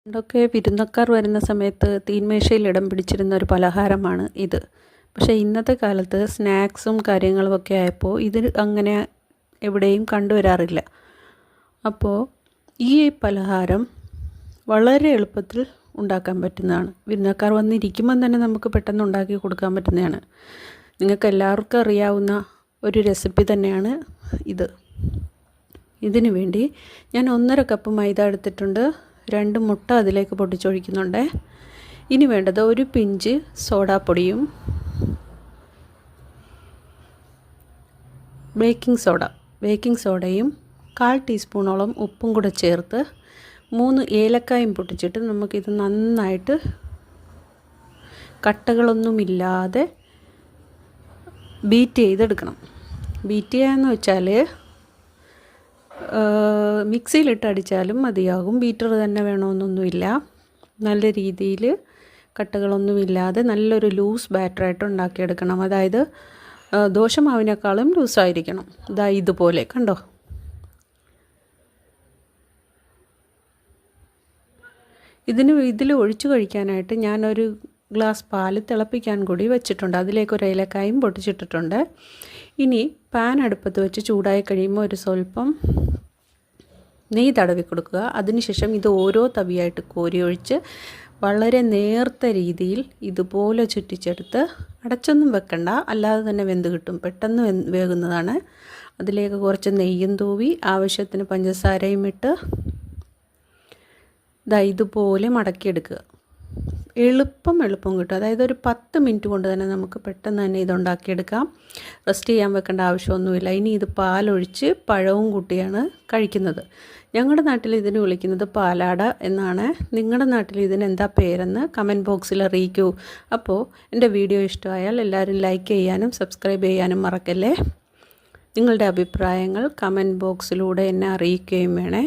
പണ്ടൊക്കെ വിരുന്നക്കാർ വരുന്ന സമയത്ത് തീന്മേശയിൽ ഇടം പിടിച്ചിരുന്ന ഒരു പലഹാരമാണ് ഇത്. പക്ഷേ ഇന്നത്തെ കാലത്ത് സ്നാക്സും കാര്യങ്ങളുമൊക്കെ ആയപ്പോൾ ഇത് അങ്ങനെ എവിടെയും കണ്ടുവരാറില്ല. അപ്പോൾ ഈ പലഹാരം വളരെ എളുപ്പത്തിൽ ഉണ്ടാക്കാൻ പറ്റുന്നതാണ്. വിരുന്നക്കാർ വന്നിരിക്കുമ്പം തന്നെ നമുക്ക് പെട്ടെന്ന് ഉണ്ടാക്കി കൊടുക്കാൻ പറ്റുന്നതാണ്. നിങ്ങൾക്ക് എല്ലാവർക്കും അറിയാവുന്ന ഒരു റെസിപ്പി തന്നെയാണ് ഇത്. ഇതിനു വേണ്ടി ഞാൻ 1.5 കപ്പ് മൈദ എടുത്തിട്ടുണ്ട്. 2 മുട്ട അതിലേക്ക് പൊട്ടിച്ചൊഴിക്കുന്നുണ്ട്. ഇനി വേണ്ടത് ഒരു പിഞ്ച് സോഡാപ്പൊടിയും ബേക്കിംഗ് സോഡയും 1/4 ടീസ്പൂണോളം ഉപ്പും കൂടെ ചേർത്ത് 3 ഏലക്കായും പൊട്ടിച്ചിട്ട് നമുക്കിത് നന്നായിട്ട് കട്ടകളൊന്നുമില്ലാതെ ബീറ്റ് ചെയ്തെടുക്കണം. ബീറ്റ് ചെയ്യാന്ന് വെച്ചാൽ മിക്സിയിലിട്ട് അടിച്ചാലും മതിയാകും. ബീറ്റർ തന്നെ വേണമെന്നൊന്നുമില്ല. നല്ല രീതിയിൽ കട്ടകളൊന്നുമില്ലാതെ നല്ലൊരു ലൂസ് ബാറ്ററായിട്ട് ഉണ്ടാക്കിയെടുക്കണം. അതായത് ദോശമാവിനേക്കാളും ലൂസായിരിക്കണം. ഇതുപോലെ കണ്ടോ. ഇതിൽ ഒഴിച്ചു കഴിക്കാനായിട്ട് ഞാനൊരു ഗ്ലാസ് പാല് തിളപ്പിക്കാൻ കൂടി വെച്ചിട്ടുണ്ട്. അതിലേക്കൊരു ഏലക്കായും പൊട്ടിച്ചിട്ടിട്ടുണ്ട്. ഇനി പാൻ അടുപ്പത്ത് വെച്ച് ചൂടായി കഴിയുമ്പോൾ ഒരു സ്വല്പം നെയ്യ് തടവി കൊടുക്കുക. അതിനുശേഷം ഇത് ഓരോ തവിയായിട്ട് കോരി ഒഴിച്ച് വളരെ നേർത്ത രീതിയിൽ ഇതുപോലെ ചുറ്റിച്ചെടുത്ത് അടച്ചൊന്നും വെക്കണ്ട, അല്ലാതെ തന്നെ വെന്ത് കിട്ടും. പെട്ടെന്ന് വേകുന്നതാണ്. അതിലേക്ക് കുറച്ച് നെയ്യും തൂവി ആവശ്യത്തിന് പഞ്ചസാരയും ഇട്ട് ഇതുപോലെ മടക്കിയെടുക്കുക. എളുപ്പം കിട്ടും. അതായത് ഒരു 10 മിനിറ്റ് കൊണ്ട് തന്നെ നമുക്ക് പെട്ടെന്ന് തന്നെ ഇതുണ്ടാക്കിയെടുക്കാം. റെസ്റ്റ് ചെയ്യാൻ വെക്കേണ്ട ആവശ്യമൊന്നുമില്ല. ഇനി ഇത് പാലൊഴിച്ച് പഴവും കൂട്ടിയാണ് കഴിക്കുന്നത്. ഞങ്ങളുടെ നാട്ടിൽ ഇതിന് വിളിക്കുന്നത് പാലാട എന്നാണ്. നിങ്ങളുടെ നാട്ടിൽ ഇതിന് എന്താ പേരെന്ന് കമൻറ്റ് ബോക്സിൽ അറിയിക്കൂ. അപ്പോൾ എൻ്റെ വീഡിയോ ഇഷ്ടമായാൽ എല്ലാവരും ലൈക്ക് ചെയ്യാനും സബ്സ്ക്രൈബ് ചെയ്യാനും മറക്കല്ലേ. നിങ്ങളുടെ അഭിപ്രായങ്ങൾ കമൻറ്റ് ബോക്സിലൂടെ എന്നെ അറിയിക്കുകയും വേണേ.